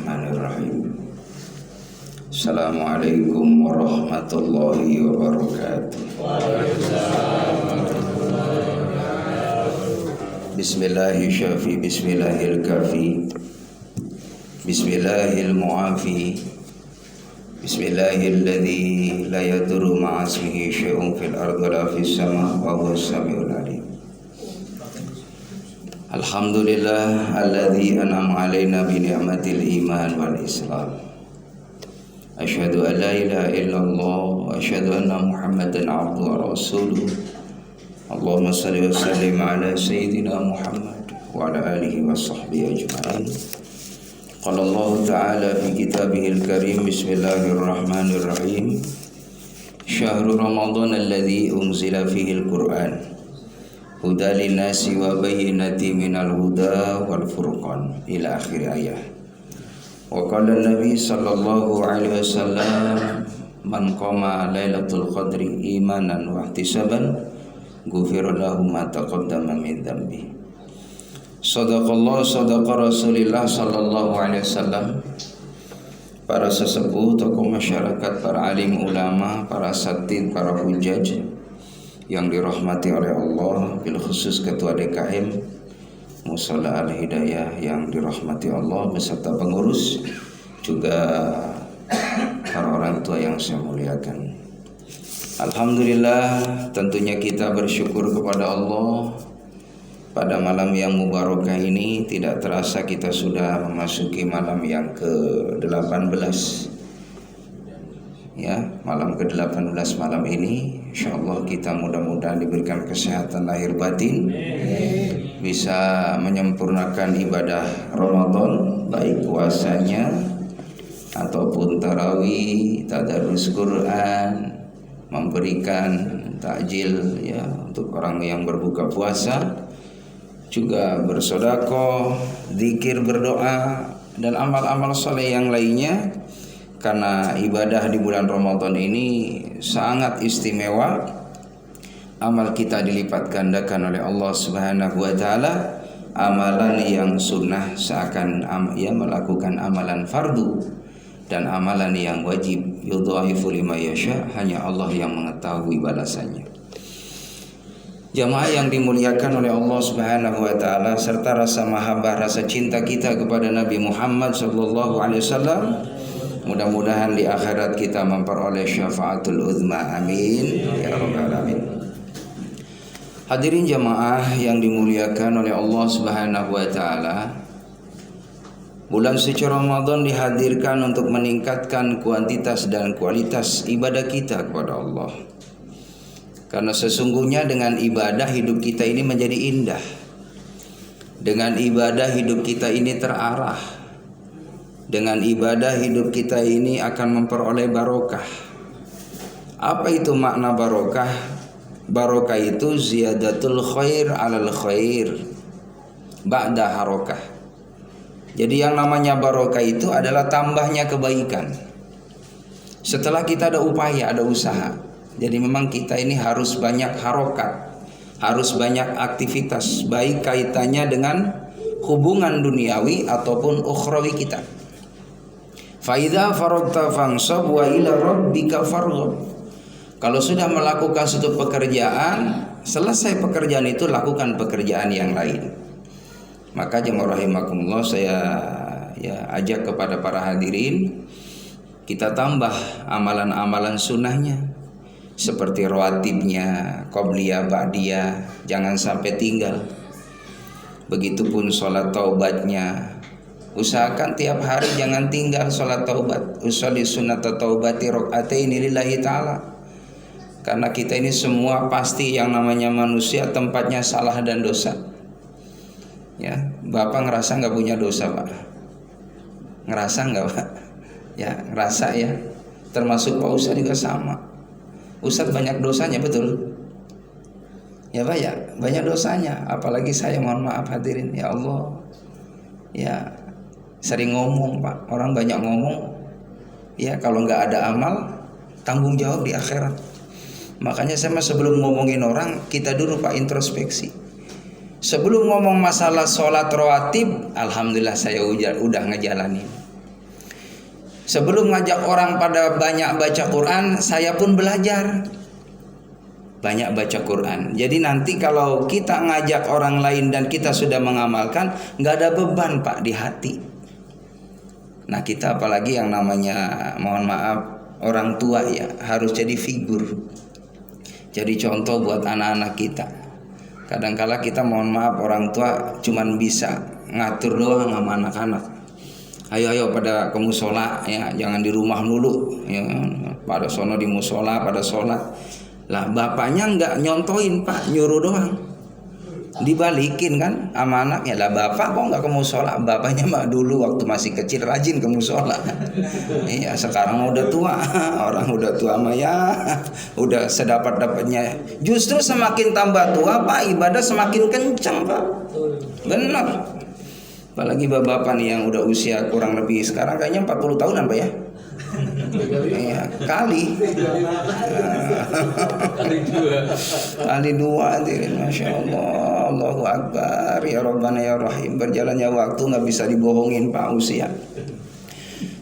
Bismillahirrahmanirrahim. Assalamualaikum warahmatullahi wabarakatuh. Bismillahir syafi, bismillahil kafi, bismillahil muafi, bismillahil ladzi la yadurru ma'a ismihi syai'un fil ardi wa la fis sama' wa huwas samiul alim. Alhamdulillah alladzi an'ama 'alaina bi ni'matil iman wal islam. Asyhadu an la ilaha illallah wa asyhadu anna Muhammadan 'abduhu wa rasuluh. Allahumma shalli wa sallim ala sayyidina Muhammad wa ala alihi wa sahbihi ajma'in. Qala Allah ta'ala fi kitabihil karim, bismillahirrahmanirrahim. Syahrul Ramadan alladzi unzila fihi al-Qur'an huda linnasi wa bayyinati minal huda wal furqan ila akhir ayat. Wa qala Nabi sallallahu alaihi wasallam, man qama lailatul qadri imanan wa ihtisaban ghufira lahu ma taqaddama min dhanbi. Sadaqallah, sadaqa Rasulillah sallallahu alaihi wasallam. Para sesepuh, tokoh masyarakat, para alim ulama, para asatidz, para hujjaj yang dirahmati oleh Allah, bil khusus ketua DKM Mushola Al-Hidayah yang dirahmati Allah beserta pengurus, juga para orang tua yang saya muliakan. Alhamdulillah, tentunya kita bersyukur kepada Allah pada malam yang mubarakah ini. Tidak terasa kita sudah memasuki malam yang ke-18. Ya, malam ke-18 malam ini, insyaallah kita mudah-mudahan diberikan kesehatan lahir batin, bisa menyempurnakan ibadah Ramadan, baik puasanya ataupun tarawih, tadarus Quran, memberikan takjil ya untuk orang yang berbuka puasa, juga bersedekah, zikir, berdoa, dan amal-amal saleh yang lainnya. Karena ibadah di bulan Ramadan ini sangat istimewa, amal kita dilipat gandakan oleh Allah Subhanahu wa taala. Amalan yang sunnah seakan ia melakukan amalan fardu, dan amalan yang wajib yudhaifu lima yasha, hanya Allah yang mengetahui balasannya. Jamaah yang dimuliakan oleh Allah Subhanahu wa taala, serta rasa mahabbah, rasa cinta kita kepada Nabi Muhammad sallallahu alaihi wasallam, mudah-mudahan di akhirat kita memperoleh syafaatul uzma, amin ya rabbal alamin. Hadirin jamaah yang dimuliakan oleh Allah Subhanahu wa taala, bulan suci Ramadan dihadirkan untuk meningkatkan kuantitas dan kualitas ibadah kita kepada Allah. Karena sesungguhnya dengan ibadah hidup kita ini menjadi indah. Dengan ibadah hidup kita ini terarah. Dengan ibadah hidup kita ini akan memperoleh barokah. Apa itu makna barokah? Barokah itu ziyadatul khair alal khair ba'da harokah. Jadi yang namanya barokah itu adalah tambahnya kebaikan setelah kita ada upaya, ada usaha. Jadi memang kita ini harus banyak harokat, harus banyak aktivitas, baik kaitannya dengan hubungan duniawi ataupun ukhrawi kita. Faidha faragta fansab wa ila rabbika farghab. Kalau sudah melakukan suatu pekerjaan, selesai pekerjaan itu lakukan pekerjaan yang lain. Maka jemaah rahimakumullah, saya ajak kepada para hadirin, kita tambah amalan-amalan sunnahnya, seperti rawatibnya, qobliyah, ba'diyah, jangan sampai tinggal. Begitupun sholat taubatnya, usahakan tiap hari jangan tinggal sholat taubat. Usolli sunnata taubati rok'ataini lillahi ta'ala. Karena kita ini semua pasti yang namanya manusia tempatnya salah dan dosa. Ya, Bapak ngerasa nggak punya dosa, Pak? Ngerasa nggak, Pak? Ya, ngerasa ya. Termasuk Pak Ustadz juga sama. Ustadz banyak dosanya, betul? Ya Pak ya, banyak dosanya. Apalagi saya, mohon maaf hadirin, ya Allah. Ya, sering ngomong Pak, orang banyak ngomong. Ya, kalau nggak ada amal, tanggung jawab di akhirat. Makanya saya sebelum ngomongin orang, kita dulu Pak introspeksi. Sebelum ngomong masalah sholat rawatib, alhamdulillah saya udah ngejalanin. Sebelum ngajak orang pada banyak baca Quran, saya pun belajar banyak baca Quran. Jadi nanti kalau kita ngajak orang lain dan kita sudah mengamalkan, nggak ada beban Pak di hati. Nah kita apalagi yang namanya, mohon maaf, orang tua ya, harus jadi figur, jadi contoh buat anak-anak kita. Kadangkala kita mohon maaf orang tua cuman bisa ngatur doang sama anak-anak. Ayo pada ke musola ya, jangan di rumah dulu ya, pada sono di musola pada sholat. Lah bapaknya nggak nyontoin Pak, nyuruh doang. Dibalikin kan sama anaknya, lah bapak kok nggak ke musola? Bapaknya mah dulu waktu masih kecil rajin ke musola. Iya sekarang udah tua, orang udah tua mah ya udah sedapat-dapatnya. Justru semakin tambah tua Pak, ibadah semakin kencang Pak. Benar. Apalagi bapak-bapak nih yang udah usia kurang lebih sekarang kayaknya 40 tahunan Pak ya. Iya, kali dua, Masya Allah, Allahu Akbar, ya Rabbana ya Rahim. Berjalannya waktu nggak bisa dibohongin Pak usia.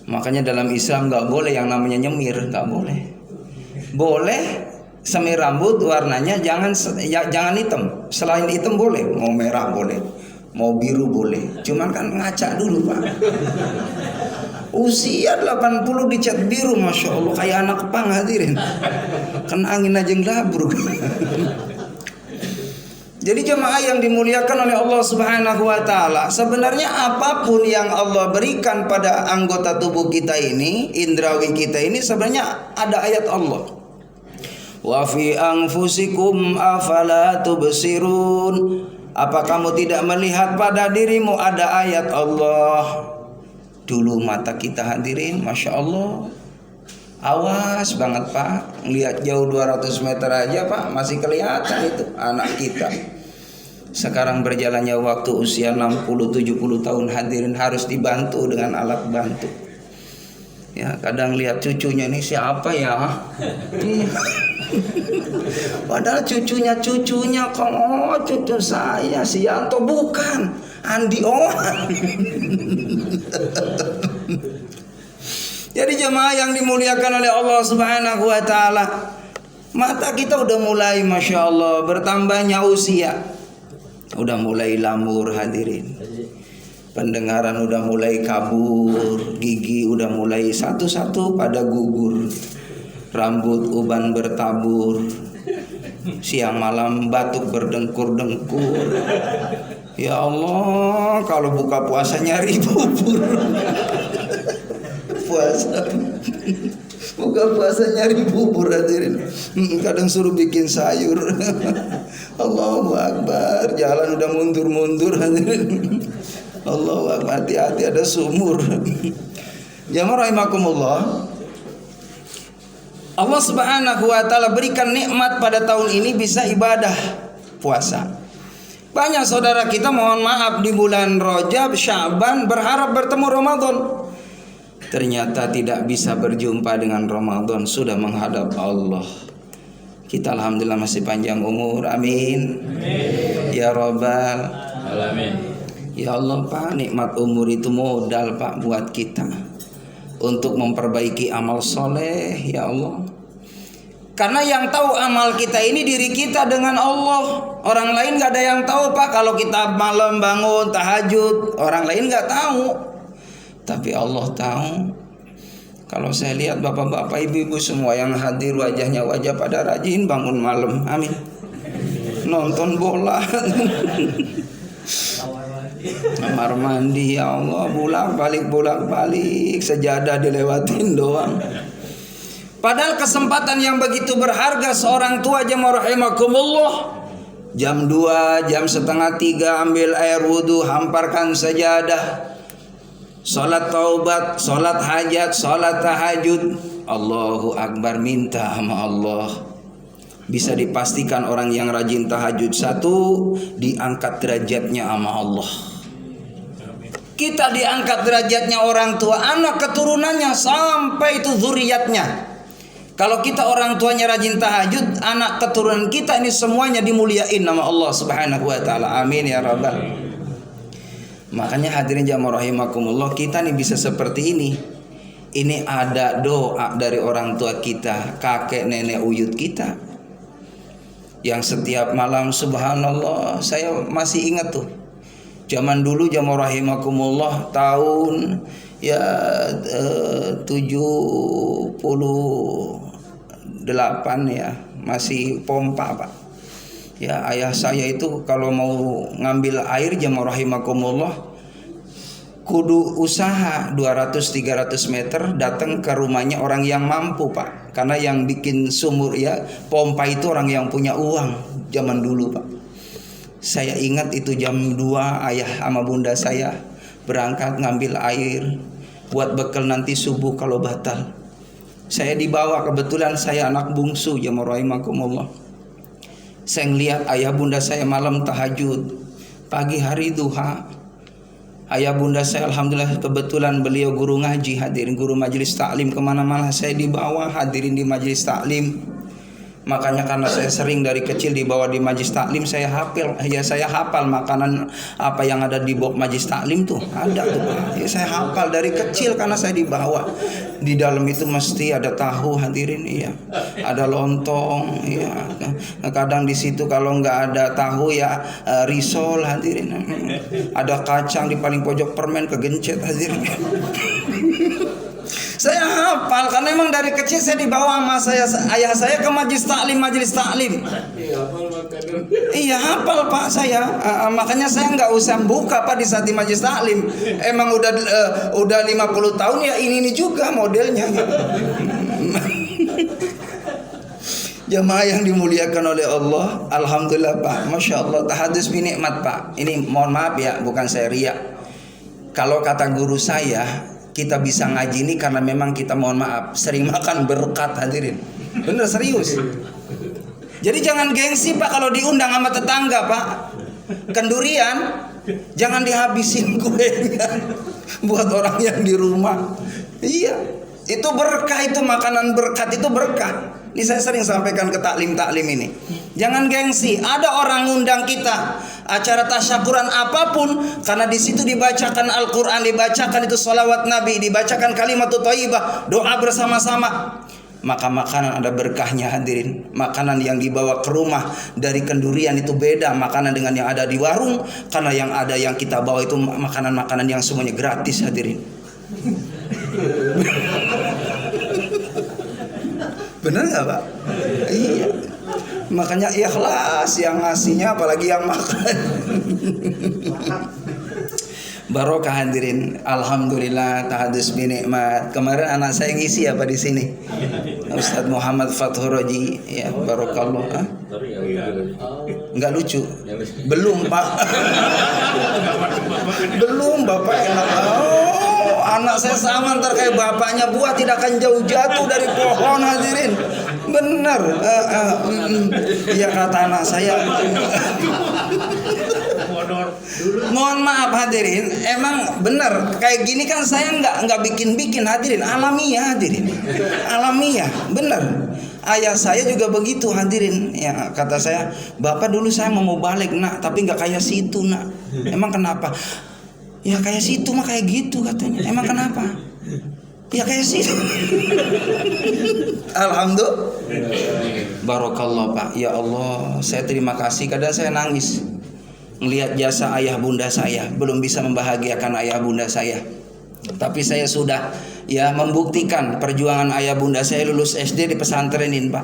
Makanya dalam Islam nggak boleh yang namanya nyemir, nggak boleh. Boleh semir rambut warnanya jangan hitam. Selain hitam boleh, mau merah boleh, mau biru boleh. Cuman kan ngaca dulu Pak. Usia 80 dicat biru, Masya Allah, kayak anak pang hadirin. Kena angin aja ngelabruk. Jadi jemaah yang dimuliakan oleh Allah Subhanahu wa taala, sebenarnya apapun yang Allah berikan pada anggota tubuh kita ini, indrawi kita ini, sebenarnya ada ayat Allah. Wa fi anfusikum afala tubsirun. Apa kamu tidak melihat pada dirimu ada ayat Allah? Dulu mata kita hadirin, Masya Allah, awas banget Pak. Lihat jauh 200 meter aja Pak, masih kelihatan itu anak kita. Sekarang berjalannya waktu usia 60-70 tahun hadirin harus dibantu dengan alat bantu. Ya kadang lihat cucunya ini siapa ya? Padahal cucunya kok, oh cucu saya si Yanto, bukan Andi Oman. Jadi jemaah yang dimuliakan oleh Allah Subhanahu wa taala, mata kita udah mulai Masya Allah bertambahnya usia, udah mulai lamur hadirin. Pendengaran udah mulai kabur, gigi udah mulai satu-satu pada gugur, rambut uban bertabur, siang malam batuk berdengkur-dengkur. Ya Allah, kalau buka puasa nyari bubur. Buka puasa nyari bubur hadirin. Kadang suruh bikin sayur. Allahu Akbar, jalan udah mundur-mundur hadirin. Allahu Akbar, hati-hati ada sumur. Jamaah rahimakumullah, Allah Subhanahu wa taala berikan nikmat pada tahun ini bisa ibadah puasa. Banyak saudara kita mohon maaf di bulan Rajab, Sya'ban berharap bertemu Ramadan. Ternyata tidak bisa berjumpa dengan Ramadan, sudah menghadap Allah. Kita alhamdulillah masih panjang umur, amin. Ya Rabbal alamin. Ya Allah Pak, nikmat umur itu modal Pak buat kita untuk memperbaiki amal soleh ya Allah. Karena yang tahu amal kita ini diri kita dengan Allah. Orang lain gak ada yang tahu Pak. Kalau kita malam bangun tahajud, orang lain gak tahu, tapi Allah tahu. Kalau saya lihat bapak-bapak, ibu-ibu semua yang hadir wajahnya wajah pada rajin bangun malam, amin. Nonton bola, kamar mandi ya Allah, bolak-balik sejadah dilewatin doang. Padahal kesempatan yang begitu berharga seorang tua jemaah rahimakumullah, jam 2, jam setengah 3 ambil air wudu, hamparkan sajadah, salat taubat, salat hajat, salat tahajud, Allahu Akbar, minta sama Allah. Bisa dipastikan orang yang rajin tahajud satu diangkat derajatnya sama Allah. Kita diangkat derajatnya orang tua, anak keturunannya sampai itu zuriatnya. Kalau kita orang tuanya rajin tahajud, anak keturunan kita ini semuanya dimuliain nama Allah Subhanahu wa taala. Amin ya rabbal. Makanya hadirin jamaah rahimakumullah, kita nih bisa seperti ini. Ini ada doa dari orang tua kita, kakek nenek uyut kita, yang setiap malam subhanallah, saya masih ingat tuh. Zaman dulu jamaah rahimakumullah tahun ya 78 ya, masih pompa Pak. Ya ayah saya itu kalau mau ngambil air jamaah rahimakumullah kudu usaha 200-300 meter datang ke rumahnya orang yang mampu Pak. Karena yang bikin sumur ya pompa itu orang yang punya uang zaman dulu Pak. Saya ingat itu jam 2 ayah sama bunda saya berangkat ngambil air buat bekal nanti subuh kalau batal. Saya dibawa, kebetulan saya anak bungsu jamaah rahimakumullah. Saya ngelihat ayah bunda saya malam tahajud, pagi hari duha. Ayah bunda saya alhamdulillah kebetulan beliau guru ngaji, hadirin guru majelis taklim, kemana-mana saya dibawa hadirin di majelis taklim. Makanya karena saya sering dari kecil dibawa di majelis taklim, saya hafal makanan apa yang ada di box majelis taklim tuh ada tuh Pak. Ya, saya hafal dari kecil karena saya dibawa. Di dalam itu mesti ada tahu hadirin, iya. Ada lontong, iya. Nah, kadang di situ kalau nggak ada tahu ya risol hadirin. Ada kacang di paling pojok permen kegencet hadirin. Saya hafal karena memang dari kecil saya dibawa sama ayah saya ke majelis taklim. Iya hafal Pak saya. Makanya saya nggak usah buka Pak di saat di majelis taklim. Emang udah 50 tahun ya ini juga modelnya. Jamaah yang dimuliakan oleh Allah, alhamdulillah Pak, masya Allah, tahadus bi nikmat Pak. Ini mohon maaf ya, bukan saya riak. Kalau kata guru saya, kita bisa ngaji ini karena memang kita mohon maaf sering makan berkat hadirin. Bener serius. Jadi jangan gengsi Pak kalau diundang sama tetangga Pak. Kendurian jangan dihabisin kuenya buat orang yang di rumah. Iya, itu berkah, itu makanan berkat, itu berkah. Ini saya sering sampaikan ke taklim-taklim ini. Jangan gengsi. Ada orang ngundang kita acara tasyakuran apapun, karena di situ dibacakan Al-Quran, dibacakan itu salawat Nabi, dibacakan kalimat thayyibah, doa bersama-sama. Maka makanan ada berkahnya hadirin. Makanan yang dibawa ke rumah dari kendurian itu beda makanan dengan yang ada di warung, karena yang ada yang kita bawa itu makanan-makanan yang semuanya gratis hadirin. Bener nggak Pak? Iya. Makanya ikhlas yang ngasihnya, apalagi yang makan. Barokah hadirin. Alhamdulillah tahadus bi nikmat. Kemarin anak saya ngisi apa di sini? Ustadz Muhammad Fathur Roji. Ya, barokallah. Enggak lucu. Belum Pak. Belum Bapak enak. Oh, anak saya sama ntar kayak bapaknya, buah tidak akan jauh jatuh dari pohon hadirin. Benar. Ya kata anak saya. Mohon maaf hadirin, emang benar kayak gini kan saya nggak bikin hadirin, alamiah hadirin, alamiah, benar. Ayah saya juga begitu hadirin. Ya kata saya, bapak dulu saya mau balik nak, tapi nggak kayak situ nak. Emang kenapa? Ya kayak situ mah kayak gitu katanya. Emang kenapa? Ya kayak situ. Alhamdulillah. Barokallah Pak. Ya Allah, saya terima kasih. Kadang saya nangis ngelihat jasa ayah bunda saya. Belum bisa membahagiakan ayah bunda saya, tapi saya sudah ya membuktikan perjuangan ayah bunda saya. Lulus SD di pesantrenin Pak,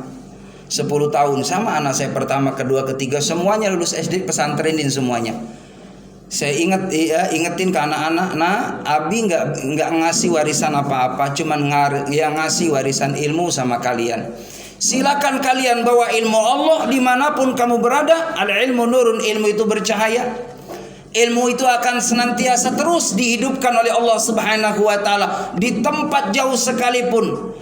10 tahun. Sama anak saya pertama, kedua, ketiga, semuanya lulus SD pesantrenin semuanya. Saya ingetin ke anak-anak, nah Abi nggak ngasih warisan apa-apa, cuman ngasih warisan ilmu sama kalian. Silakan kalian bawa ilmu Allah dimanapun kamu berada. Al ilmu nurun, ilmu itu bercahaya. Ilmu itu akan senantiasa terus dihidupkan oleh Allah Subhanahu wa taala di tempat jauh sekalipun,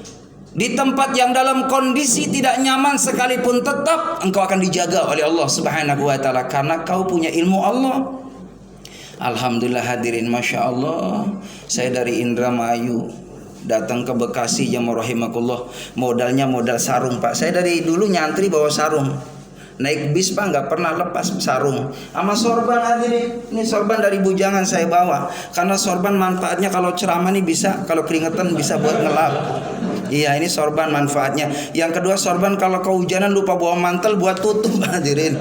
di tempat yang dalam kondisi tidak nyaman sekalipun, tetap engkau akan dijaga oleh Allah Subhanahu wa taala karena kau punya ilmu Allah. Alhamdulillah hadirin, masya Allah. Saya dari Indramayu datang ke Bekasi jamaah rahimakumullah. Modalnya modal sarung Pak. Saya dari dulu nyantri bawa sarung. Naik bis Pak nggak pernah lepas sarung. Sama sorban hadirin. Ini sorban dari bujangan saya bawa. Karena sorban manfaatnya kalau ceramah nih bisa, kalau keringetan bisa buat ngelap. Iya, ini sorban manfaatnya. Yang kedua, sorban kalau kehujanan lupa bawa mantel buat tutup hadirin.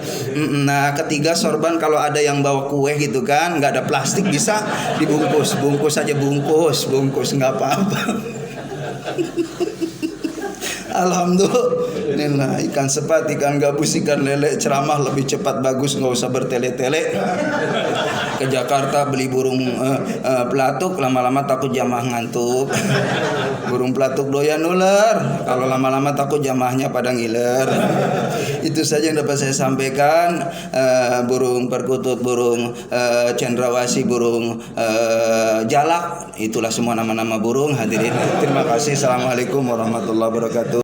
Nah, ketiga, sorban kalau ada yang bawa kue gitu kan, nggak ada plastik bisa dibungkus, bungkus aja bungkus nggak apa-apa. Alhamdulillah, ikan sepat, ikan gabus, ikan lele, ceramah lebih cepat bagus, nggak usah bertele-tele. Ke Jakarta beli burung pelatuk, lama-lama takut jamaah ngantuk. Burung pelatuk doyan ular, kalau lama-lama takut jamaahnya pada ngiler. Itu saja yang dapat saya sampaikan. Burung perkutut, burung cendrawasih, burung jalak, itulah semua nama-nama burung hadirin. Terima kasih. Assalamualaikum warahmatullahi wabarakatuh.